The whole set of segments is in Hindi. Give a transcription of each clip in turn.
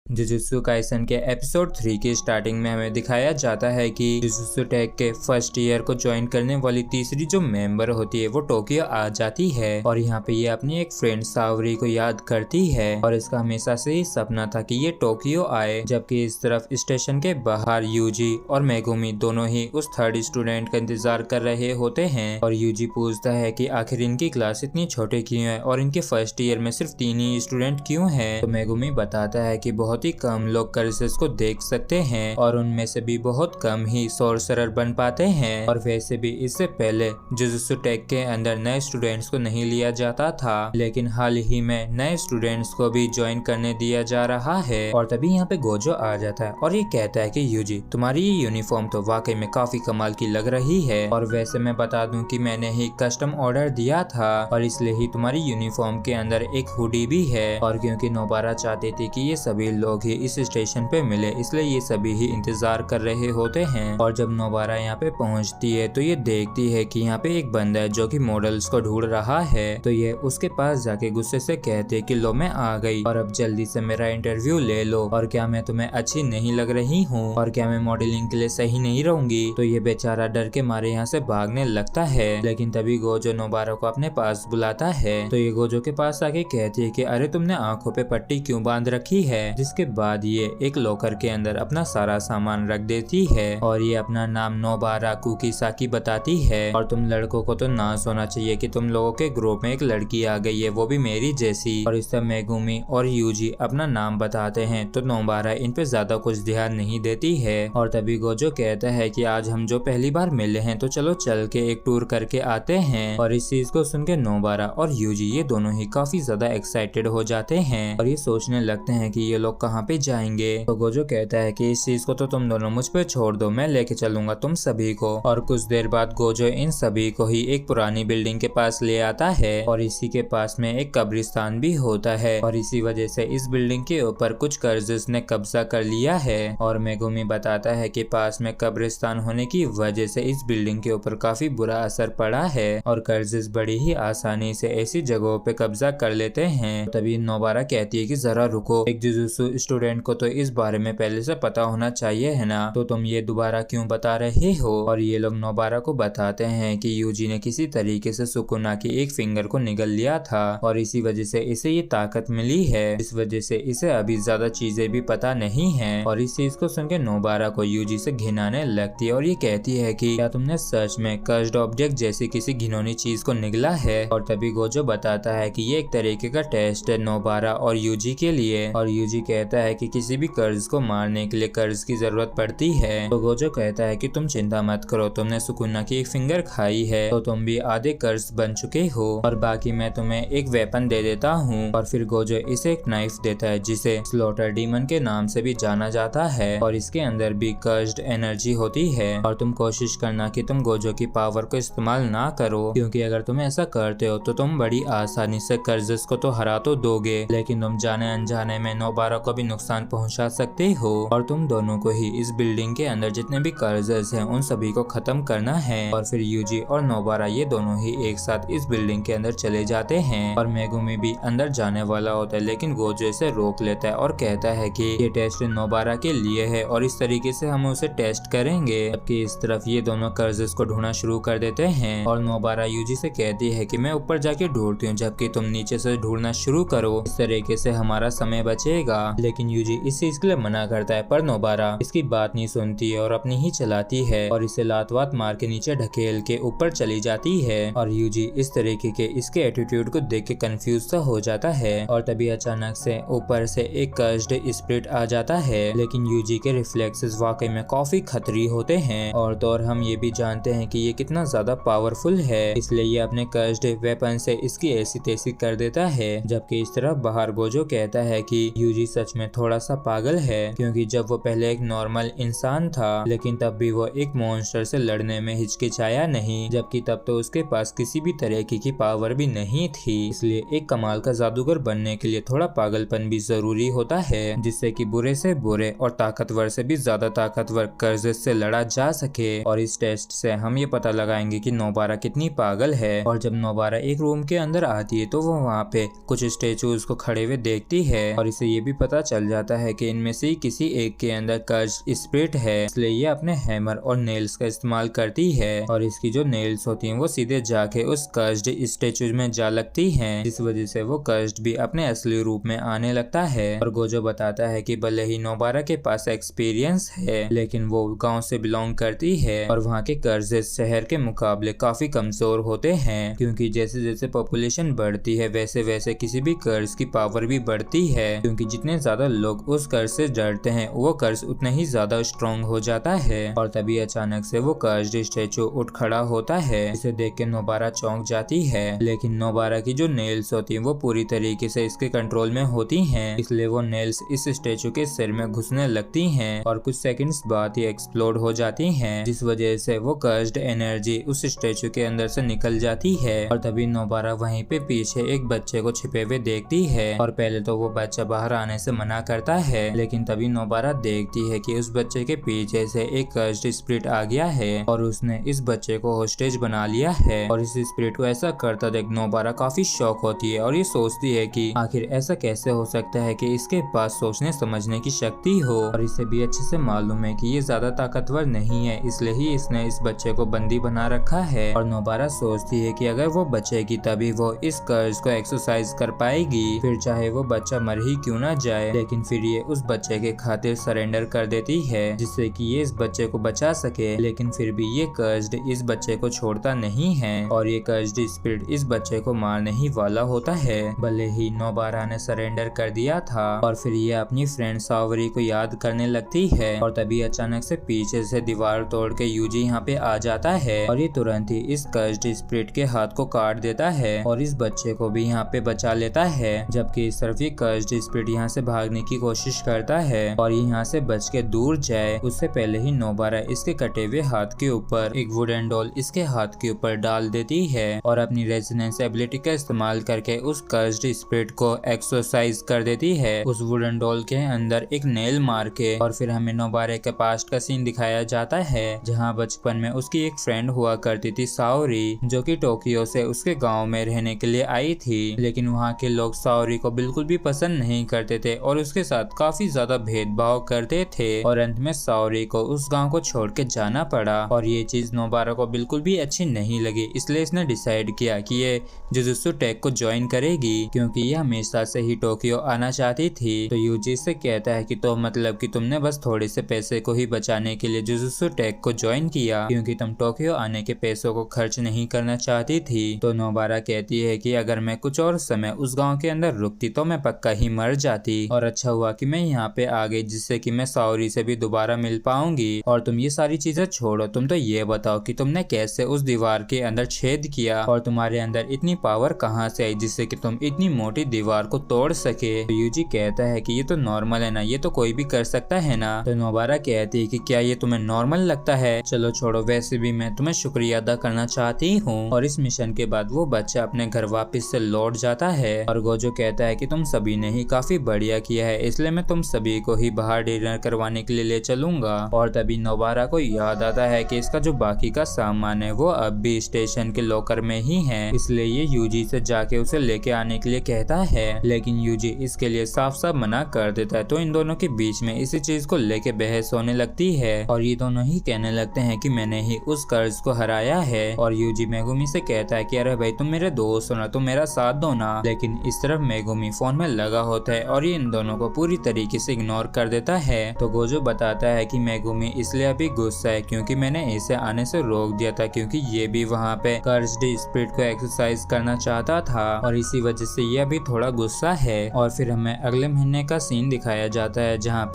जुजुत्सु काइसन के एपिसोड 3 की स्टार्टिंग में हमें दिखाया जाता है कि जुजुत्सु टेक के फर्स्ट ईयर को ज्वाइन करने वाली तीसरी जो मेंबर होती है वो टोक्यो आ जाती है और यहाँ पे ये अपनी एक फ्रेंड सावरी को याद करती है और इसका हमेशा से ही सपना था कि ये टोक्यो आए। जबकि इस तरफ स्टेशन के बाहर यूजी और मेगुमी दोनों ही उस थर्ड स्टूडेंट का इंतजार कर रहे होते हैं और यूजी पूछता है कि आखिर इनकी क्लास इतनी छोटे क्यों है और इनके फर्स्ट ईयर में सिर्फ 3 ही स्टूडेंट क्यों हैं। तो मेगुमी बताता है कि बहुत ही कम लोग कर्सेस को देख सकते हैं और उनमें से भी बहुत कम ही सोर्सरर बन पाते हैं और वैसे भी इससे पहले जुजुत्सु टेक के अंदर नए स्टूडेंट्स को नहीं लिया जाता था, लेकिन हाल ही में नए स्टूडेंट्स को भी ज्वाइन करने दिया जा रहा है। और तभी यहाँ पे गोजो आ जाता है और ये कहता है कि यूजी तुम्हारी ये यूनिफॉर्म तो वाकई में काफी कमाल की लग रही है और वैसे मैं बता दूं कि मैंने ही कस्टम ऑर्डर दिया था और इसलिए ही तुम्हारी यूनिफॉर्म के अंदर एक हुडी भी है। और क्योंकि नोबारा चाहती थी कि ये सभी लोग ही इस स्टेशन पे मिले, इसलिए ये सभी ही इंतजार कर रहे होते हैं। और जब नोबारा यहाँ पे पहुँचती है तो ये देखती है कि यहाँ पे एक बंदा है जो कि मॉडल्स को ढूंढ रहा है। तो ये उसके पास जाके गुस्से से कहते है कि लो मैं आ गई और अब जल्दी से मेरा इंटरव्यू ले लो और क्या मैं तुम्हें अच्छी नहीं लग रही हूँ और क्या मैं मॉडलिंग के लिए सही नहीं रहूंगी। तो ये बेचारा डर के मारे यहाँ से भागने लगता है, लेकिन तभी गोजो नोबारा को अपने पास बुलाता है। तो ये गोजो के पास आके कहती है कि अरे तुमने आंखों पे पट्टी क्यों बांध रखी है। जिसके बाद ये एक लॉकर के अंदर अपना सारा सामान रख देती है और ये अपना नाम नोबारा कुकीसाकी बताती है। और तुम लड़कों को तो ना सोना चाहिए कि तुम लोगों के ग्रुप में एक लड़की आ गई है, वो भी मेरी जैसी। और इस तरह मेगुमी और यूजी अपना नाम बताते हैं तो नोबारा इन पे ज्यादा कुछ ध्यान नहीं देती है। और तभी गोजो कहता है कि आज हम जो पहली बार मिले हैं तो चलो चल के एक टूर करके आते हैं। और इस चीज को सुन के नोबारा और यूजी ये दोनों ही काफी ज्यादा एक्साइटेड हो जाते हैं और ये सोचने लगते हैं कि ये लोग कहाँ पे जाएंगे। तो गोजो कहता है कि इस चीज को तो तुम दोनों मुझ पे छोड़ दो, मैं लेके चलूंगा तुम सभी को। और कुछ देर बाद गोजो इन सभी को ही एक पुरानी बिल्डिंग के पास ले आता है और इसी के पास में एक कब्रिस्तान भी होता है और इसी वजह से इस बिल्डिंग के ऊपर कुछ कर्जेस ने कब्जा कर लिया है। और मेगुमी बताता है कि पास में कब्रिस्तान होने की वजह से इस बिल्डिंग के ऊपर काफी बुरा असर पड़ा है और कर्जेस बड़ी ही आसानी से ऐसी जगहों पे कब्जा कर लेते हैं। तभी नोबारा कहती है कि जरा रुको, एक जुजुत्सु स्टूडेंट को तो इस बारे में पहले से पता होना चाहिए है ना, तो तुम ये दोबारा क्यों बता रहे हो। और ये लोग नोबारा को बताते हैं कि यूजी ने किसी तरीके से सुकुना की एक फिंगर को निगल लिया था और इसी वजह से इसे ये ताकत मिली है, इस वजह से इसे अभी ज्यादा चीजें भी पता नहीं है। और इस चीज को सुनकर नोबारा को यूजी से घिनाने लगती है और ये कहती है कि क्या तुमने सच में कर्स्ड ऑब्जेक्ट जैसी किसी घिनौनी चीज को निगला है। और तभी गोजो बताता है कि ये एक तरीके का टेस्ट है नोबारा और यूजी के लिए। और यूजी कहता है कि किसी भी कर्ज को मारने के लिए कर्ज की जरूरत पड़ती है। तो गोजो कहता है कि तुम चिंता मत करो, तुमने सुकुना की एक फिंगर खाई है तो तुम भी आधे कर्ज बन चुके हो और बाकी मैं तुम्हें एक वेपन दे देता हूँ। और फिर गोजो इसे एक नाइफ देता है जिसे स्लॉटर डीमन के नाम से भी जाना जाता है और इसके अंदर भी कर्स्ड एनर्जी होती है। और तुम कोशिश करना कि तुम गोजो की पावर को इस्तेमाल ना करो, क्योंकि अगर तुम ऐसा करते हो तो तुम बड़ी आसानी से कर्जेस को तो हरा तो दोगे, लेकिन तुम जाने अनजाने में नोबारा को भी नुकसान पहुंचा सकते हो। और तुम दोनों को ही इस बिल्डिंग के अंदर जितने भी कर्जेस हैं उन सभी को खत्म करना है। और फिर यूजी और नोबारा ये दोनों ही एक साथ इस बिल्डिंग के अंदर चले जाते हैं और मेगुमी भी अंदर जाने वाला होता है, लेकिन गोजो इसे रोक लेता है और कहता है कि ये टेस्ट नोबारा के लिए है और इस तरीके से हम उसे टेस्ट करेंगे। जबकि इस तरफ ये दोनों कर्जेस को ढूंढना शुरू कर देते हैं और नोबारा यूजी से कहती है कि मैं ऊपर जाके ढूंढती हूँ जबकि तुम नीचे से ढूंढना शुरू करो, इस तरीके से हमारा समय बचेगा। लेकिन यूजी इस चीज के लिए मना करता है पर नोबारा इसकी बात नहीं सुनती है और अपनी ही चलाती है और इसे लात वात मार के नीचे ढकेल के ऊपर चली जाती है। और यूजी इस तरीके के इसके एटीट्यूड को देख के कंफ्यूज सा हो जाता है और तभी अचानक से ऊपर से एक कर्स्ड स्पिरिट आ जाता है, लेकिन यूजी के रिफ्लेक्सेस वाकई में काफी खतरी होते हैं। और तो और हम ये भी जानते हैं कि ये कितना ज्यादा पावरफुल है, इसलिए ये अपने कर्स्ड वेपन से इसकी ऐसी तैसी कर देता है। जबकि इस तरफ बाहर गोजो कहता है कि यूजी सच में थोड़ा सा पागल है, क्योंकि जब वो पहले एक नॉर्मल इंसान था लेकिन तब भी वो एक मॉन्स्टर से लड़ने में हिचकिचाया नहीं, जबकि तब तो उसके पास किसी भी तरह की पावर भी नहीं थी। इसलिए एक कमाल का जादूगर बनने के लिए थोड़ा पागलपन भी जरूरी होता है, जिससे कि बुरे से बुरे और ताकतवर से भी ज्यादा ताकतवर कर्जेस से लड़ा जा सके। और इस टेस्ट से हम ये पता लगाएंगे कि नोबारा कितनी पागल है। और जब नोबारा एक रूम के अंदर आती है तो वो वहाँ पे कुछ स्टेचूज को खड़े हुए देखती है और इसे ये भी पता पता चल जाता है कि इनमें से किसी एक के अंदर कर्स्ड स्पिरिट है, इसलिए ये अपने हैमर और नेल्स का इस्तेमाल करती है और इसकी जो नेल्स होती हैं वो सीधे जाके उस कर्स्ड स्टेचू में जा लगती हैं, जिस वजह से वो कर्स्ड भी अपने असली रूप में आने लगता है। और गोजो बताता है कि भले ही नोबारा के पास एक्सपीरियंस है, लेकिन वो गांव से बिलोंग करती है और वहाँ के कर्ज शहर के मुकाबले काफी कमजोर होते हैं, क्योंकि जैसे जैसे पॉपुलेशन बढ़ती है वैसे वैसे किसी भी कर्ज की पावर भी बढ़ती है, क्योंकि जितने ज्यादा लोग उस कर्ज से डरते हैं वो कर्ज उतना ही ज्यादा स्ट्रॉन्ग हो जाता है। और तभी अचानक से वो कर्ज स्टेचू उठ खड़ा होता है, इसे देख के नोबारा चौंक जाती है, लेकिन नोबारा की जो नेल्स होती है वो पूरी तरीके से इसके कंट्रोल में होती हैं, इसलिए वो नेल्स इस स्टेचू के सिर में घुसने लगती हैं और कुछ सेकंड्स बाद ये एक्सप्लोड हो जाती हैं, जिस वजह से वो कर्स्ड एनर्जी उस स्टेचू के अंदर से निकल जाती है। और तभी नोबारा वहीं पे पीछे एक बच्चे को छिपे हुए देखती है और पहले तो वो बच्चा बाहर आने से मना करता है, लेकिन तभी नोबारा देखती है कि उस बच्चे के पीछे से एक कर्स्ड स्पिरिट आ गया है और उसने इस बच्चे को होस्टेज बना लिया है। और इस स्पिरिट को ऐसा करता देख नोबारा काफी शॉक होती है और ये सोचती है कि आखिर ऐसा कैसे हो सकता है कि इसके पास सोचने समझने की शक्ति हो, और इसे भी अच्छे से मालूम है कि ये ज्यादा ताकतवर नहीं है, इसलिए ही इसने इस बच्चे को बंदी बना रखा है। और नोबारा सोचती है कि अगर वो बचेगी तभी वो इस कर्ज को एक्सरसाइज कर पाएगी, फिर चाहे वो बच्चा मर ही क्यों ना जाए, लेकिन फिर ये उस बच्चे के खातिर सरेंडर कर देती है जिससे कि ये इस बच्चे को बचा सके। लेकिन फिर भी ये कर्ज्ड इस बच्चे को छोड़ता नहीं है और ये कर्ज्ड स्पिरिट इस बच्चे को मारने ही वाला होता है, भले ही नोबारा ने सरेंडर कर दिया था। और फिर ये अपनी फ्रेंड सावरी को याद करने लगती है और तभी अचानक से पीछे से दीवार तोड़ के यूजी यहाँ पे आ जाता है और ये तुरंत ही इस कर्ज्ड स्पिरिट के हाथ को काट देता है और इस बच्चे को भी यहाँ पे बचा लेता है, जबकि इस तरफ ये कर्ज्ड स्पिरिट यहाँ से भागने की कोशिश करता है और ये यहाँ से बच के दूर जाए उससे पहले ही नोबारा इसके कटे हुए हाथ के ऊपर एक वुडन डॉल इसके हाथ के ऊपर डाल देती है और अपनी रेजोनेंस एबिलिटी का इस्तेमाल करके उस कर्ज्ड स्पिरिट को एक्सरसाइज कर देती है उस वुडन डॉल के अंदर एक नेल मार के। और फिर हमें नोबारा के पास्ट का सीन दिखाया जाता है जहाँ बचपन में उसकी एक फ्रेंड हुआ करती थी साओरी, जो कि टोक्यो से उसके गांव में रहने के लिए आई थी, लेकिन वहाँ के लोग साओरी को बिल्कुल भी पसंद नहीं करते थे और उसके साथ काफी ज्यादा भेदभाव करते थे और अंत में साओरी को उस गांव को छोड़ के जाना पड़ा। और ये चीज नोबारा को बिल्कुल भी अच्छी नहीं लगी, इसलिए इसने डिसाइड किया कि ये जुजुत्सु टेक को ज्वाइन करेगी, क्योंकि ये हमेशा से ही टोक्यो आना चाहती थी। तो यूजी से कहता है कि तो मतलब कि तुमने बस थोड़े से पैसे को ही बचाने के लिए जुजुत्सु टेक को ज्वाइन किया, क्योंकि तुम टोक्यो आने के पैसों को खर्च नहीं करना चाहती थी। तो नोबारा कहती है कि अगर मैं कुछ और समय उस गांव के अंदर रुकती तो मैं पक्का ही मर जाती, और अच्छा हुआ कि मैं यहाँ पे आ गई जिससे कि मैं साओरी से भी दोबारा मिल पाऊंगी। और तुम ये सारी चीजें छोड़ो, तुम तो ये बताओ कि तुमने कैसे उस दीवार के अंदर छेद किया और तुम्हारे अंदर इतनी पावर कहाँ से आई जिससे कि तुम इतनी मोटी दीवार को तोड़ सके। तो यूजी कहता है कि ये तो नॉर्मल है ना, ये तो कोई भी कर सकता है ना। तो नोबारा कहती है कि क्या ये तुम्हें नॉर्मल लगता है, चलो छोड़ो, वैसे भी मैं तुम्हें शुक्रिया अदा करना चाहती हूँ। और इस मिशन के बाद वो बच्चा अपने घर वापस से लौट जाता है और गोजो कहता है कि तुम सभी ने ही काफी बढ़िया किया है, इसलिए मैं तुम सभी को ही बाहर डिनर करवाने के लिए ले चलूंगा। और तभी नोबारा को याद आता है कि इसका जो बाकी का सामान है वो अब भी स्टेशन के लॉकर में ही है, इसलिए ये यूजी से जाके उसे लेके आने के लिए कहता है, लेकिन यूजी इसके लिए साफ साफ मना कर देता है। तो इन दोनों के बीच में इसी चीज को लेके बहस होने लगती है और ये दोनों ही कहने लगते हैं कि मैंने ही उस कर्ज को हराया है। और यूजी मेगुमी से कहता है कि अरे भाई तुम मेरे दोस्त हो ना, तुम मेरा साथ दो ना, लेकिन इस तरफ मेगुमी फोन में लगा होता है और ये इन दोनों को पूरी तरीके से इग्नोर कर देता है। तो गोजो बताता है कि मेगुमी इसलिए अभी गुस्सा है क्योंकि मैंने इसे आने से रोक दिया था, क्योंकि ये भी वहाँ पे कर्ज्ड स्पिरिट को एक्सरसाइज करना चाहता था और इसी वजह से ये अभी थोड़ा गुस्सा है। और फिर हमें अगले महीने का सीन दिखाया जाता है जहाँ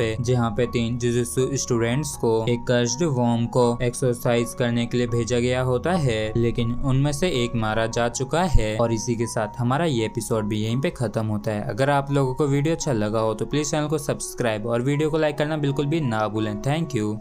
पे 3 जुजुत्सु स्टूडेंट्स को एक कर्ज्ड वर्म को एक्सरसाइज करने के लिए भेजा गया होता है, लेकिन उनमें से एक मारा जा चुका है। और इसी के साथ हमारा ये एपिसोड भी यहीं पे खत्म होता है। अगर आप लोगों को वीडियो अच्छा लगा हो तो प्लीज चैनल को सब्सक्राइब और वीडियो को लाइक करना बिल्कुल भी ना भूलें। Thank you.